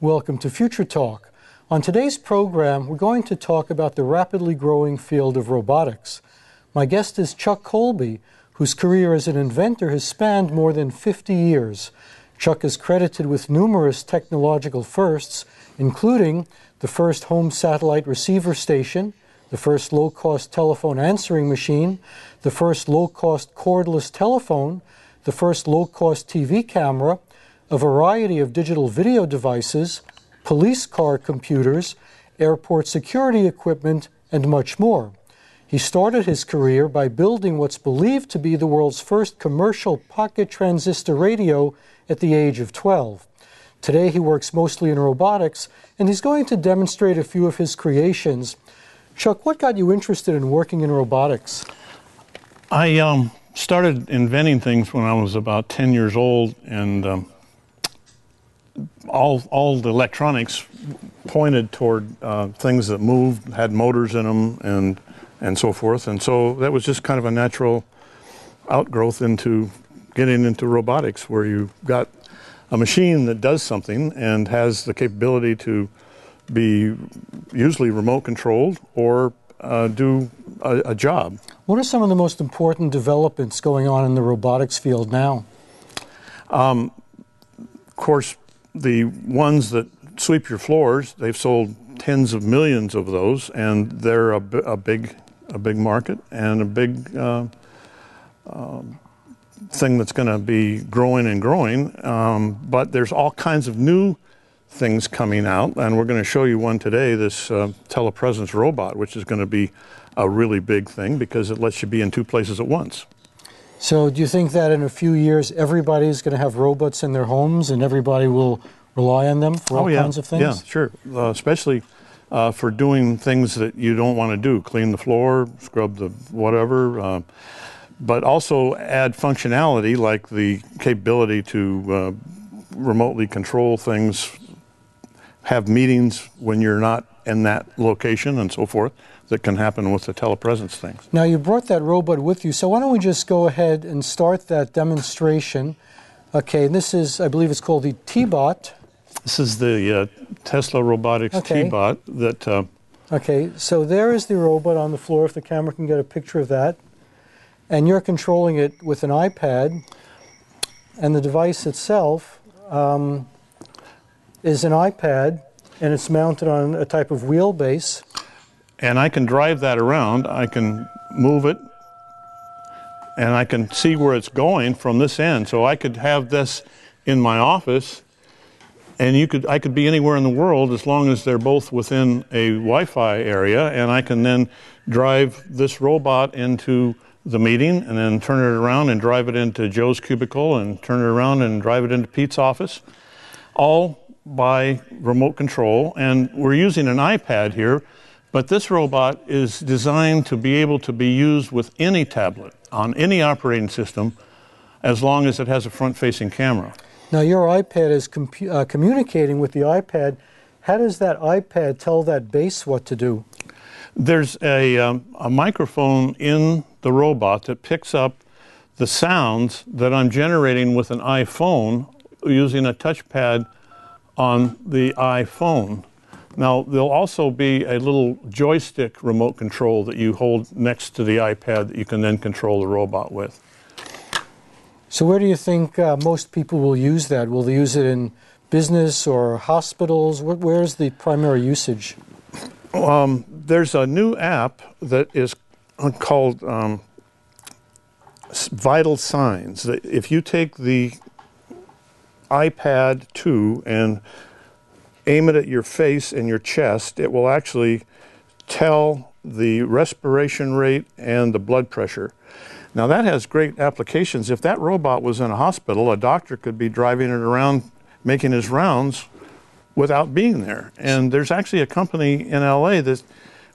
Welcome to Future Talk. On today's program, we're going to talk about the rapidly growing field of robotics. My guest is Chuck Colby, whose career as an inventor has spanned more than 50 years. Chuck is credited with numerous technological firsts, including the first home satellite receiver station, the first low-cost telephone answering machine, the first low-cost cordless telephone, the first low-cost TV camera, a variety of digital video devices, police car computers, airport security equipment, and much more. He started his career by building what's believed to be the world's first commercial pocket transistor radio at the age of 12. Today he works mostly in robotics, and he's going to demonstrate a few of his creations. Chuck, what got you interested in working in robotics? I started inventing things when I was about 10 years old, and all the electronics pointed toward things that moved, had motors in them, and so forth. And so that was just kind of a natural outgrowth into getting into robotics, where you got a machine that does something and has the capability to be usually remote controlled or do a job. What are some of the most important developments going on in the robotics field now? Of course, the ones that sweep your floors, they've sold tens of millions of those, and they're a big market and a big thing that's going to be growing and growing. But there's all kinds of new things coming out, and we're going to show you one today, this telepresence robot, which is going to be a really big thing because it lets you be in two places at once. So do you think that in a few years everybody's going to have robots in their homes and everybody will rely on them for all kinds of things? Yeah, sure. Especially for doing things that you don't want to do, clean the floor, scrub the whatever, but also add functionality like the capability to remotely control things, have meetings when you're not in that location and so forth, that can happen with the telepresence things. Now, you brought that robot with you, so why don't we just go ahead and start that demonstration. Okay, and this is, I believe it's called the T-Bot. This is the Tesla Robotics T-Bot that... Okay, so there is the robot on the floor, if the camera can get a picture of that. And you're controlling it with an iPad, and the device itself is an iPad, and it's mounted on a type of wheelbase. And I can drive that around, I can move it, and I can see where it's going from this end. So I could have this in my office, and I could be anywhere in the world as long as they're both within a Wi-Fi area, and I can then drive this robot into the meeting and then turn it around and drive it into Joe's cubicle and turn it around and drive it into Pete's office, all by remote control. And we're using an iPad here, but this robot is designed to be able to be used with any tablet on any operating system as long as it has a front-facing camera. Now, your iPad is communicating with the iPad. How does that iPad tell that base what to do? There's a microphone in the robot that picks up the sounds that I'm generating with an iPhone using a touchpad on the iPhone. Now, there'll also be a little joystick remote control that you hold next to the iPad that you can then control the robot with. So where do you think most people will use that? Will they use it in business or hospitals? Where's the primary usage? There's a new app that is called Vital Signs. That if you take the iPad 2 and aim it at your face and your chest, it will actually tell the respiration rate and the blood pressure. Now that has great applications. If that robot was in a hospital, a doctor could be driving it around, making his rounds without being there. And there's actually a company in LA that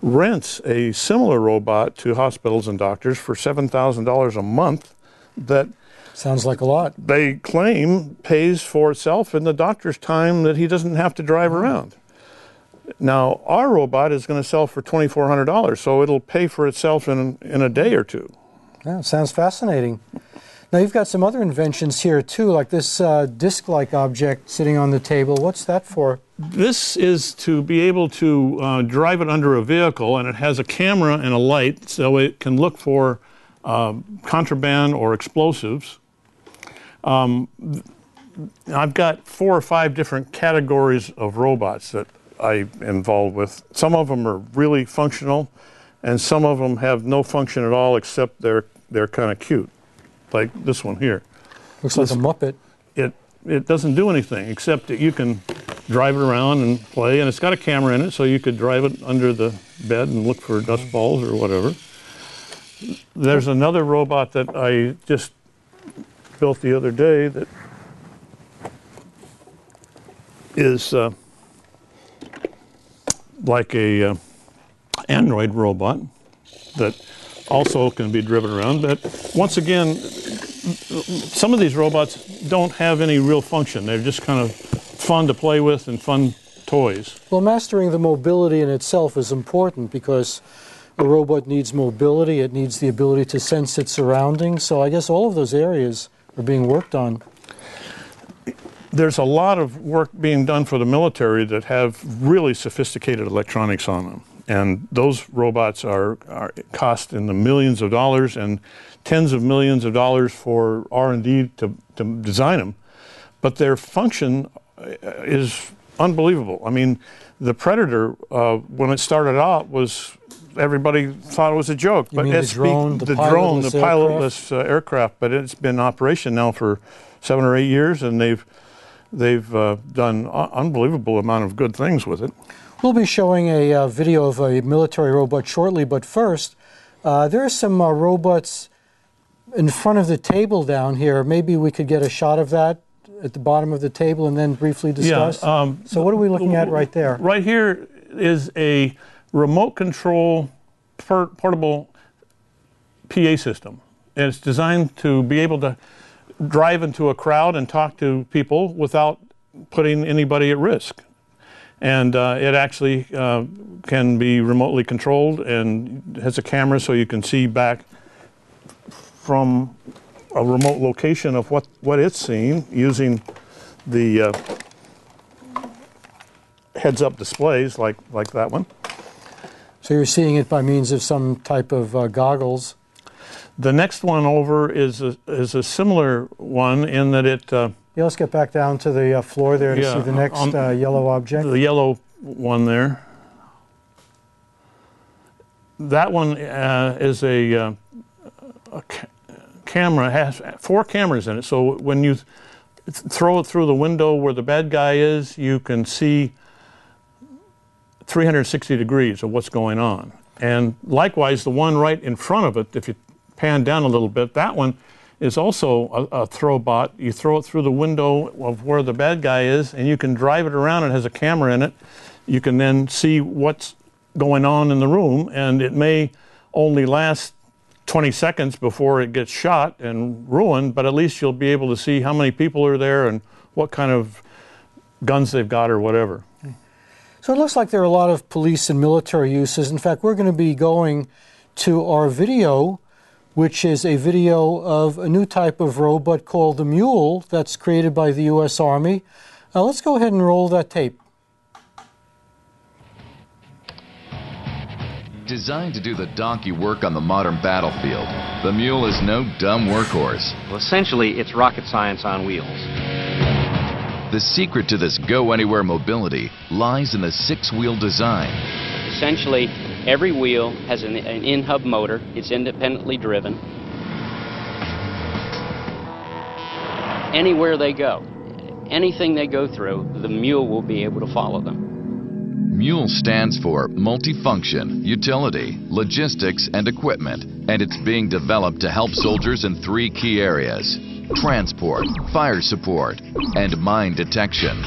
rents a similar robot to hospitals and doctors for $7,000 a month that sounds like a lot. They claim pays for itself in the doctor's time that he doesn't have to drive around. Now, our robot is going to sell for $2,400, so it'll pay for itself in a day or two. Yeah, sounds fascinating. Now you've got some other inventions here too, like this disc-like object sitting on the table. What's that for? This is to be able to drive it under a vehicle, and it has a camera and a light, so it can look for contraband or explosives. I've got 4 or 5 different categories of robots that I'm involved with. Some of them are really functional, and some of them have no function at all except they're kind of cute, like this one here. Looks like a Muppet. It doesn't do anything except that you can drive it around and play, and it's got a camera in it, so you could drive it under the bed and look for dust balls or whatever. There's another robot that I just built the other day that is like a Android robot that also can be driven around. But once again, some of these robots don't have any real function. They're just kind of fun to play with and fun toys. Well, mastering the mobility in itself is important because a robot needs mobility. It needs the ability to sense its surroundings. So I guess all of those areas are being worked on. There's a lot of work being done for the military that have really sophisticated electronics on them. And those robots are cost in the millions of dollars and tens of millions of dollars for R&D to design them. But their function is unbelievable. I mean, the Predator, when it started out, everybody thought it was a joke. You mean the pilotless aircraft. But it's been in operation now for 7 or 8 years, and they've done unbelievable amount of good things with it. We'll be showing a video of a military robot shortly, but first, there are some robots in front of the table down here. Maybe we could get a shot of that at the bottom of the table and then briefly discuss. Yeah, so what are we looking at right there? Right here is a remote control portable PA system. And it's designed to be able to drive into a crowd and talk to people without putting anybody at risk. And it actually can be remotely controlled and has a camera so you can see back from a remote location of what it's seeing using the heads-up displays like that one. So you're seeing it by means of some type of goggles. The next one over is a similar one in that it... Yeah, let's get back down to the floor there to see the next yellow object. The yellow one there. That one is a camera. It has 4 cameras in it. So when you throw it through the window where the bad guy is, you can see 360 degrees of what's going on. And likewise, the one right in front of it, if you pan down a little bit, that one is also a throw bot. You throw it through the window of where the bad guy is, and you can drive it around. It has a camera in it. You can then see what's going on in the room, and it may only last 20 seconds before it gets shot and ruined, but at least you'll be able to see how many people are there and what kind of guns they've got or whatever. So it looks like there are a lot of police and military uses. In fact, we're going to be going to our video, which is a video of a new type of robot called the Mule that's created by the U.S. Army. Let's go ahead and roll that tape. Designed to do the donkey work on the modern battlefield, the Mule is no dumb workhorse. Well, essentially, it's rocket science on wheels. The secret to this go-anywhere mobility lies in the 6-wheel design. Essentially, every wheel has an in-hub motor. It's independently driven. Anywhere they go, anything they go through, the Mule will be able to follow them. Mule stands for multifunction, utility, logistics, and equipment, and it's being developed to help soldiers in 3 key areas: transport, fire support, and mine detection.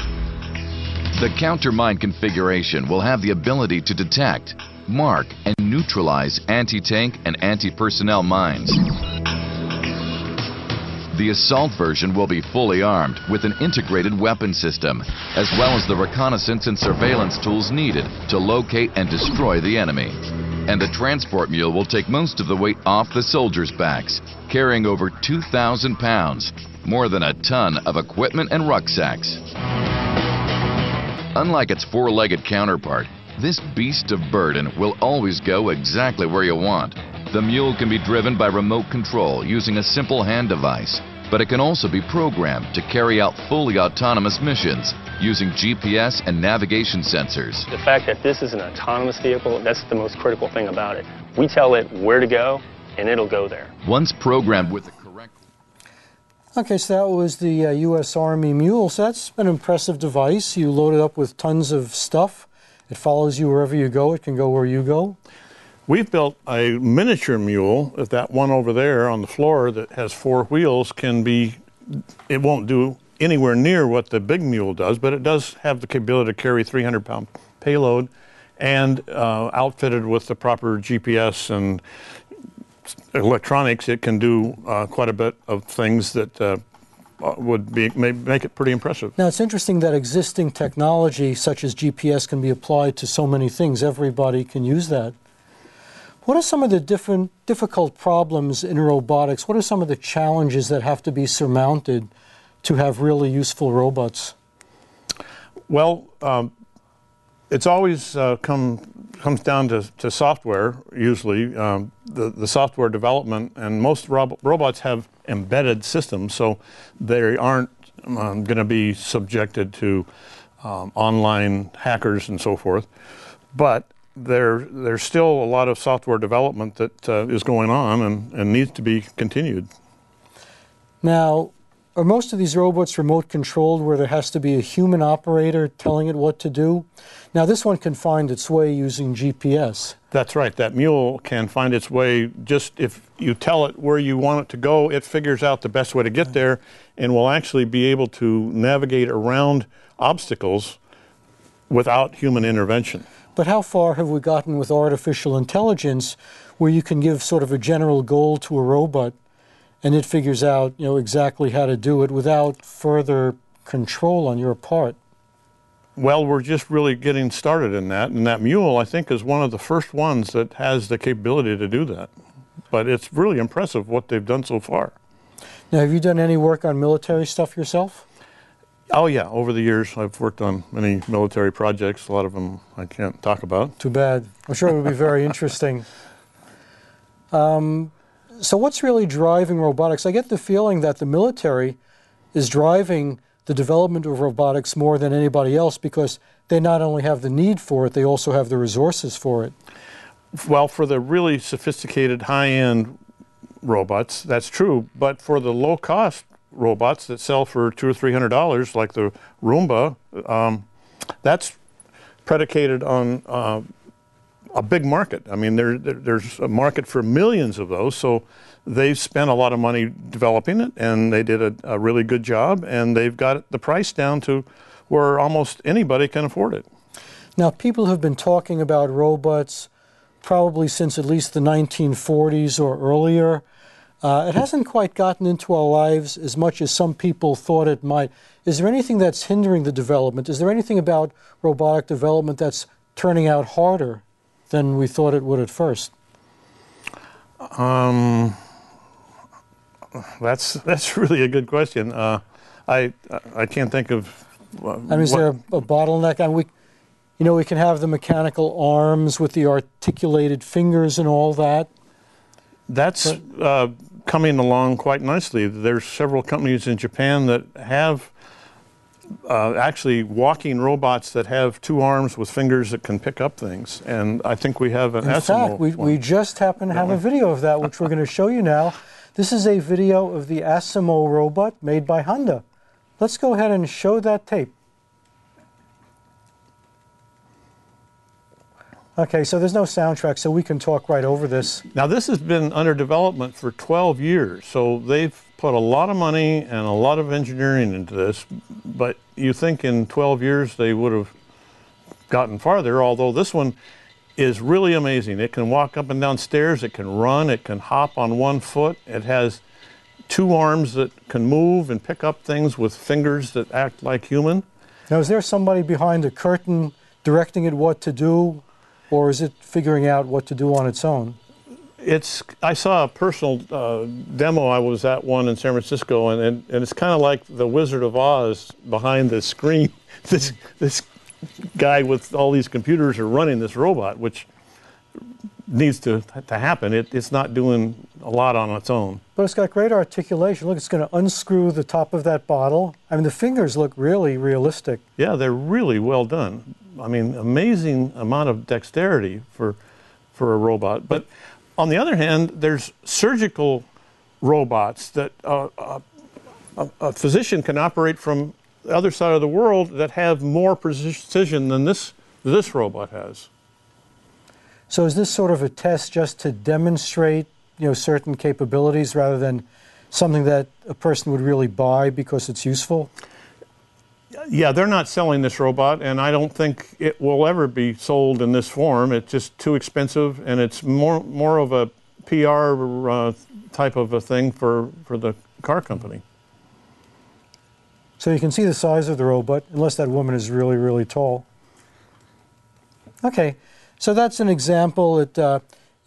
The counter-mine configuration will have the ability to detect, mark, and neutralize anti-tank and anti-personnel mines. The assault version will be fully armed with an integrated weapon system, as well as the reconnaissance and surveillance tools needed to locate and destroy the enemy. And the transport mule will take most of the weight off the soldiers' backs, carrying over 2,000 pounds, more than a ton of equipment and rucksacks. Unlike its four-legged counterpart, this beast of burden will always go exactly where you want. The mule can be driven by remote control using a simple hand device, but it can also be programmed to carry out fully autonomous missions using GPS and navigation sensors. The fact that this is an autonomous vehicle, that's the most critical thing about it. We tell it where to go, and it'll go there. Once programmed with the correct... Okay, so that was the U.S. Army Mule. So that's an impressive device. You load it up with tons of stuff. It follows you wherever you go. It can go where you go. We've built a miniature mule. That one over there on the floor that has 4 wheels can be, it won't do anywhere near what the big mule does, but it does have the capability to carry 300-pound payload and outfitted with the proper GPS and electronics. It can do quite a bit of things that would make it pretty impressive. Now, it's interesting that existing technology such as GPS can be applied to so many things. Everybody can use that. What are some of the difficult problems in robotics? What are some of the challenges that have to be surmounted to have really useful robots? Well, it's always comes down to software, usually. The software development, and most robots have embedded systems, so they aren't going to be subjected to online hackers and so forth. But there's still a lot of software development that is going on and needs to be continued. Now, are most of these robots remote controlled where there has to be a human operator telling it what to do? Now, this one can find its way using GPS. That's right. That mule can find its way. Just if you tell it where you want it to go, it figures out the best way to get there and will actually be able to navigate around obstacles without human intervention. But how far have we gotten with artificial intelligence where you can give sort of a general goal to a robot and it figures out, exactly how to do it without further control on your part? Well, we're just really getting started in that, and that mule, I think, is one of the first ones that has the capability to do that. But it's really impressive what they've done so far. Now, have you done any work on military stuff yourself? Oh, yeah. Over the years, I've worked on many military projects. A lot of them I can't talk about. Too bad. I'm sure it would be very interesting. So what's really driving robotics? I get the feeling that the military is driving the development of robotics more than anybody else because they not only have the need for it, they also have the resources for it. Well, for the really sophisticated high-end robots, that's true. But for the low-cost robots that sell for $200 or $300, like the Roomba, that's predicated on a big market. I mean, there's a market for millions of those, so they've spent a lot of money developing it, and they did a really good job, and they've got the price down to where almost anybody can afford it. Now, people have been talking about robots probably since at least the 1940s or earlier. It hasn't quite gotten into our lives as much as some people thought it might. Is there anything that's hindering the development? Is there anything about robotic development that's turning out harder than we thought it would at first? That's really a good question. I can't think of. Is there a bottleneck? We can have the mechanical arms with the articulated fingers and all that. That's coming along quite nicely. There's several companies in Japan that have actually walking robots that have 2 arms with fingers that can pick up things. And I think we have an Asamoah. In fact, we just happen to have a video of that, which we're going to show you now. This is a video of the Asamoah robot made by Honda. Let's go ahead and show that tape. Okay, so there's no soundtrack, so we can talk right over this. Now, this has been under development for 12 years, so they've put a lot of money and a lot of engineering into this, but you think in 12 years they would have gotten farther, although this one is really amazing. It can walk up and down stairs, it can run, it can hop on 1 foot, it has 2 arms that can move and pick up things with fingers that act like human. Now, is there somebody behind a curtain directing it what to do? or is it figuring out what to do on its own? I saw a personal demo. I was at one in San Francisco, and it's kind of like the Wizard of Oz behind the screen. This guy with all these computers are running this robot, which needs to happen. It's not doing a lot on its own. But it's got great articulation. Look, it's going to unscrew the top of that bottle. I mean, the fingers look really realistic. Yeah, they're really well done. I mean, amazing amount of dexterity for a robot. But on the other hand, there's surgical robots that a physician can operate from the other side of the world that have more precision than this robot has. So is this sort of a test just to demonstrate, certain capabilities rather than something that a person would really buy because it's useful? Yeah, they're not selling this robot, and I don't think it will ever be sold in this form. It's just too expensive, and it's more of a PR type of a thing for the car company. So you can see the size of the robot, unless that woman is really, really tall. Okay, so that's an example.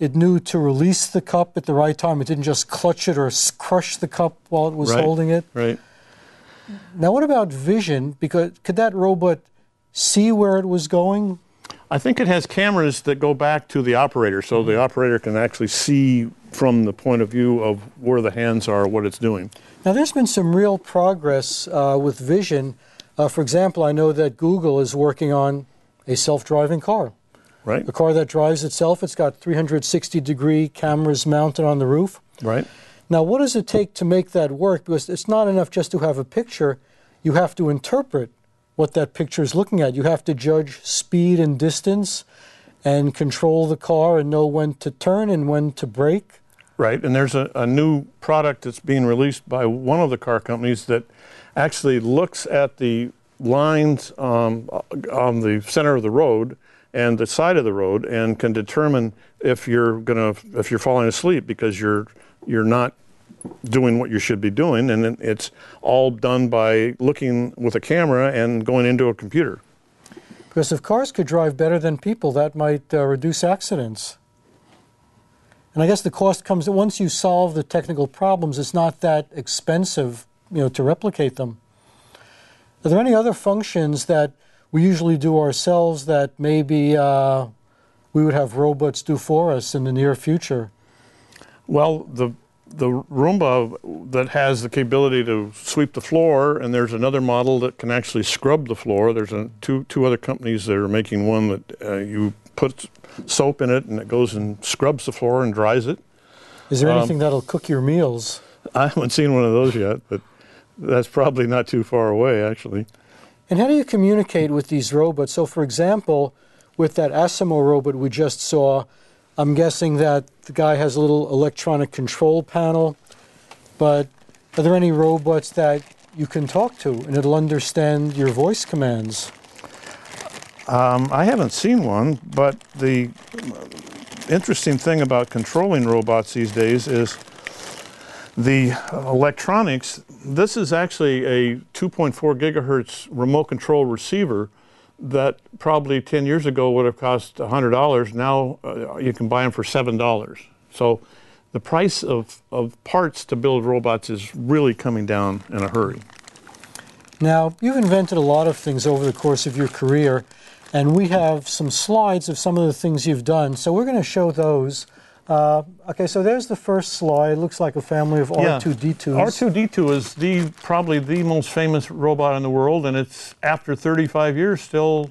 It knew to release the cup at the right time. It didn't just clutch it or crush the cup while it was holding it. Right. Now, what about vision? Because could that robot see where it was going? I think it has cameras that go back to the operator, so the operator can actually see from the point of view of where the hands are, what it's doing. Now, there's been some real progress with vision. For example, I know that Google is working on a self-driving car. Right. A car that drives itself. It's got 360-degree cameras mounted on the roof. Right. Now, what does it take to make that work? Because it's not enough just to have a picture. You have to interpret what that picture is looking at. You have to judge speed and distance and control the car and know when to turn and when to brake. Right, and there's a new product that's being released by one of the car companies that actually looks at the lines on the center of the road and the side of the road and can determine if you're falling asleep because you're not doing what you should be doing, and it's all done by looking with a camera and going into a computer. Because if cars could drive better than people, that might reduce accidents. And I guess the cost comes once you solve the technical problems. It's not that expensive, to replicate them. Are there any other functions that we usually do ourselves that maybe we would have robots do for us in the near future? Well, the Roomba that has the capability to sweep the floor, and there's another model that can actually scrub the floor. There's two other companies that are making one that you put soap in it and it goes and scrubs the floor and dries it. Is there anything that'll cook your meals? I haven't seen one of those yet, but that's probably not too far away, actually. And how do you communicate with these robots? So, for example, with that Asamoah robot we just saw, I'm guessing that the guy has a little electronic control panel, but are there any robots that you can talk to and it'll understand your voice commands? I haven't seen one, but the interesting thing about controlling robots these days is the electronics. This is actually a 2.4 gigahertz remote control receiver that probably 10 years ago would have cost $100. Now you can buy them for $7. So the price of parts to build robots is really coming down in a hurry. Now, you've invented a lot of things over the course of your career, and we have some slides of some of the things you've done. So we're going to show those. Okay, so there's the first slide. It looks like a family of R2-D2s. R2-D2 is probably the most famous robot in the world, and it's, after 35 years, still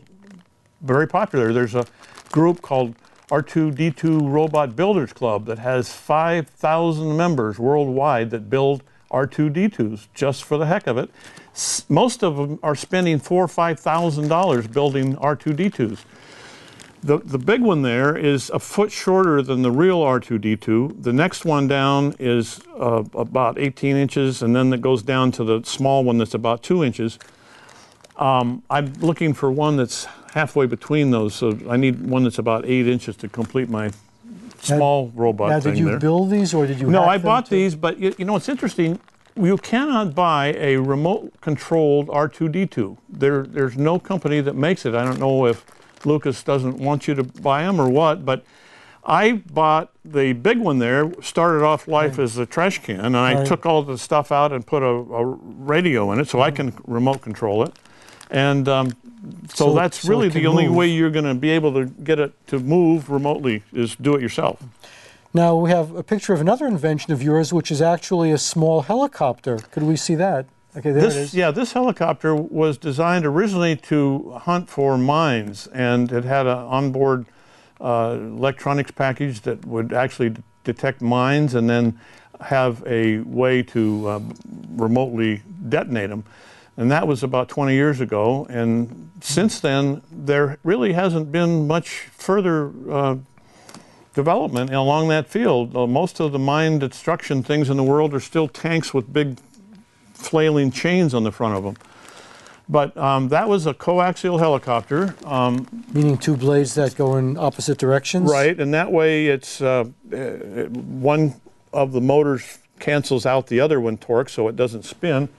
very popular. There's a group called R2-D2 Robot Builders Club that has 5,000 members worldwide that build R2-D2s just for the heck of it. Most of them are spending $4,000 or $5,000 building R2-D2s. The big one there is a foot shorter than the real R2-D2. The next one down is about 18 inches, and then it goes down to the small one that's about 2 inches. I'm looking for one that's halfway between those, so I need one that's about 8 inches to complete my small robot now, thing there. Now, did you build these, or did you No, hack I them bought these, but you know, it's interesting. You cannot buy a remote-controlled R2-D2. There's no company that makes it. I don't know if Lucas doesn't want you to buy them or what, but I bought the big one there, started off life as a trash can, and I took all the stuff out and put a radio in it so I can remote control it. And so that's really the only way you're going to be able to get it to move remotely is do it yourself. Now we have a picture of another invention of yours, which is actually a small helicopter. Could we see that? Okay, there it is. Yeah, this helicopter was designed originally to hunt for mines, and it had an onboard electronics package that would actually detect mines and then have a way to remotely detonate them. And that was about 20 years ago. And since then, there really hasn't been much further development along that field. Most of the mine destruction things in the world are still tanks with big flailing chains on the front of them. But that was a coaxial helicopter. Meaning two blades that go in opposite directions? Right, and that way it's one of the motors cancels out the other one torque so it doesn't spin.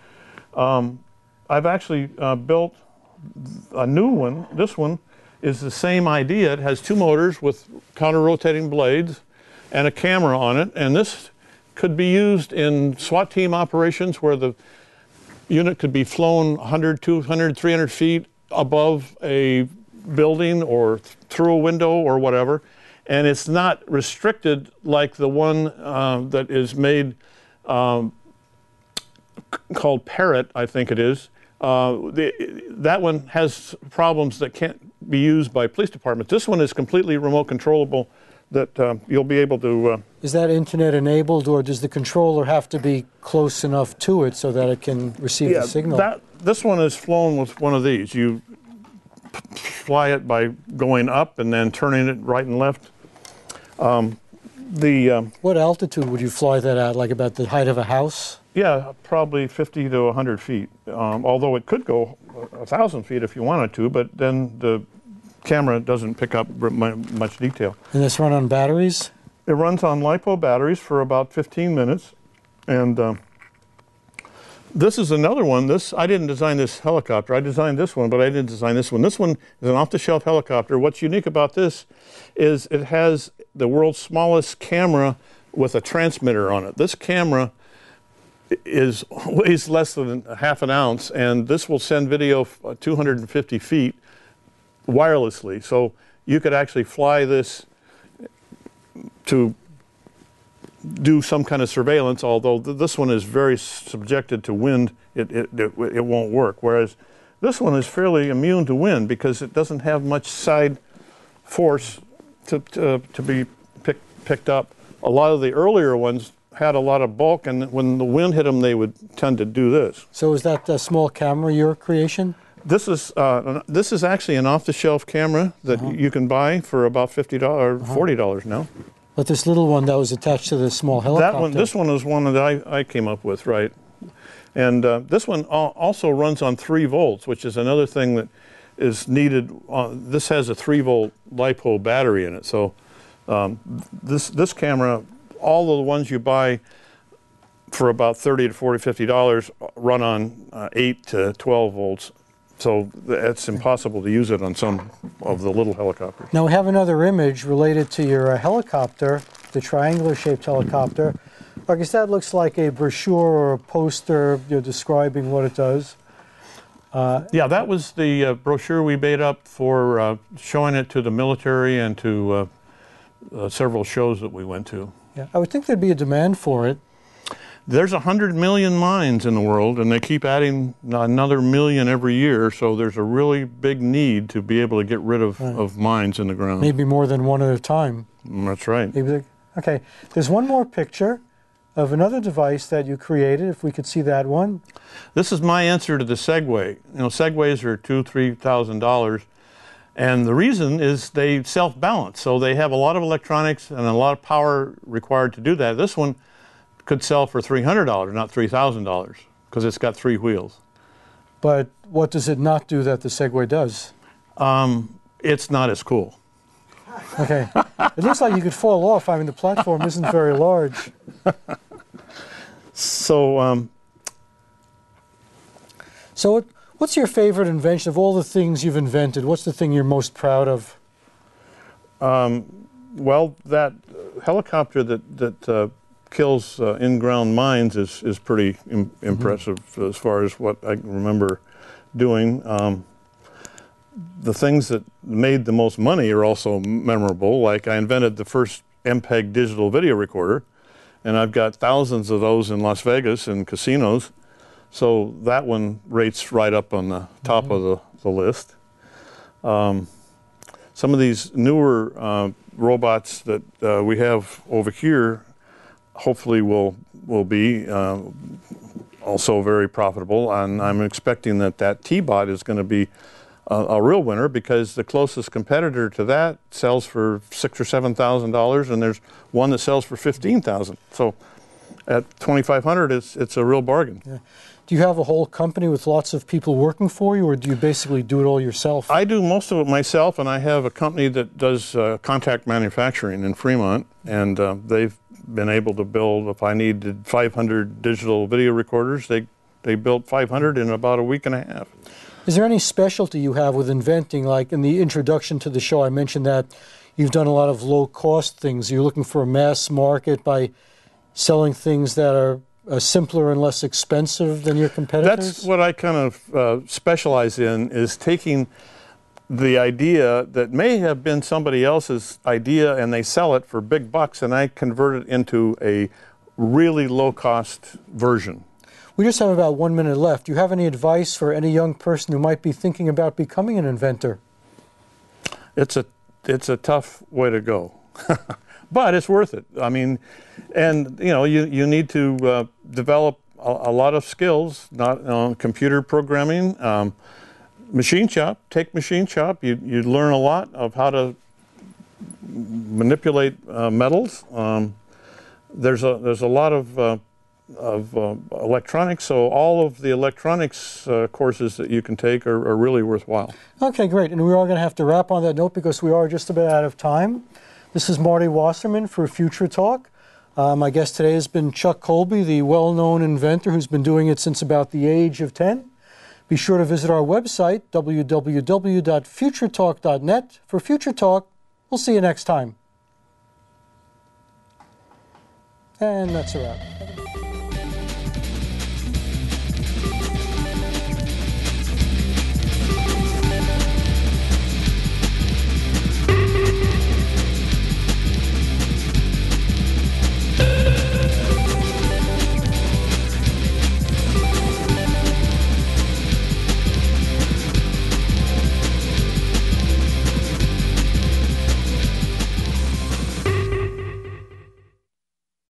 I've actually built a new one. This one is the same idea. It has two motors with counter-rotating blades and a camera on it, and this could be used in SWAT team operations where the unit could be flown 100, 200, 300 feet above a building or through a window or whatever. And it's not restricted like the one that is made called Parrot, I think it is. That one has problems that can't be used by police departments. This one is completely remote controllable that you'll be able to... Is that internet enabled, or does the controller have to be close enough to it so that it can receive the signal? This one is flown with one of these. You fly it by going up and then turning it right and left. What altitude would you fly that at, like about the height of a house? Yeah, probably 50 to 100 feet, although it could go 1,000 feet if you wanted to, but then the camera doesn't pick up much detail. And this run on batteries? It runs on LiPo batteries for about 15 minutes. And this is another one. I didn't design this helicopter. I designed this one, but I didn't design this one. This one is an off-the-shelf helicopter. What's unique about this is it has the world's smallest camera with a transmitter on it. This camera weighs less than half an ounce, and this will send video 250 feet wirelessly. So you could actually fly this to do some kind of surveillance, although this one is very subjected to wind. It won't work. Whereas this one is fairly immune to wind because it doesn't have much side force to be picked up. A lot of the earlier ones had a lot of bulk, and when the wind hit them, they would tend to do this. So is that a small camera your creation? This is actually an off-the-shelf camera that you can buy for about $50 or $40 now. But this little one that was attached to the small helicopter. This one is one that I came up with, right? And this one also runs on 3 volts, which is another thing that is needed. This has a 3-volt LiPo battery in it. So this camera, all of the ones you buy for about $30 to $40, $50 run on 8 to 12 volts. So it's impossible to use it on some of the little helicopters. Now we have another image related to your helicopter, the triangular-shaped helicopter. I guess that looks like a brochure or a poster describing what it does. Yeah, that was the brochure we made up for showing it to the military and to several shows that we went to. Yeah, I would think there'd be a demand for it. There's 100 million mines in the world, and they keep adding another million every year, so there's a really big need to be able to get rid of mines in the ground. Maybe more than one at a time. That's right. Okay, there's one more picture of another device that you created, if we could see that one. This is my answer to the Segway. You know, Segways are $2,000, $3,000, and the reason is they self-balance, so they have a lot of electronics and a lot of power required to do that. This one could sell for $300, not $3,000, because it's got 3 wheels. But what does it not do that the Segway does? It's not as cool. Okay. It looks like you could fall off. I mean, the platform isn't very large. So, What's your favorite invention of all the things you've invented? What's the thing you're most proud of? Well, that helicopter that kills in-ground mines is pretty impressive as far as what I remember doing. The things that made the most money are also memorable. Like I invented the first MPEG digital video recorder, and I've got thousands of those in Las Vegas in casinos. So that one rates right up on the top of the list. Some of these newer robots that we have over here hopefully will be also very profitable, and I'm expecting that T-Bot is going to be a real winner, because the closest competitor to that sells for $6,000 or $7,000, and there's one that sells for $15,000. So at $2,500, it's a real bargain. Yeah. Do you have a whole company with lots of people working for you, or do you basically do it all yourself? I do most of it myself, and I have a company that does contract manufacturing in Fremont, and they've been able to build, if I needed 500 digital video recorders, they built 500 in about a week and a half. Is there any specialty you have with inventing? Like in the introduction to the show, I mentioned that you've done a lot of low-cost things. You're looking for a mass market by selling things that are simpler and less expensive than your competitors? That's what I kind of specialize in, is taking the idea that may have been somebody else's idea and they sell it for big bucks, and I convert it into a really low-cost version. We just have about 1 minute left. Do you have any advice for any young person who might be thinking about becoming an inventor? It's a tough way to go, but it's worth it. I mean, and you know, you need to develop a lot of skills, not computer programming, machine shop. Take machine shop. You learn a lot of how to manipulate metals. There's a lot of electronics, so all of the electronics courses that you can take are really worthwhile. Okay, great. And we are going to have to wrap on that note because we are just about out of time. This is Marty Wasserman for Future Talk. My guest today has been Chuck Colby, the well-known inventor who's been doing it since about the age of 10. Be sure to visit our website, www.futuretalk.net. For Future Talk, we'll see you next time. And that's a wrap.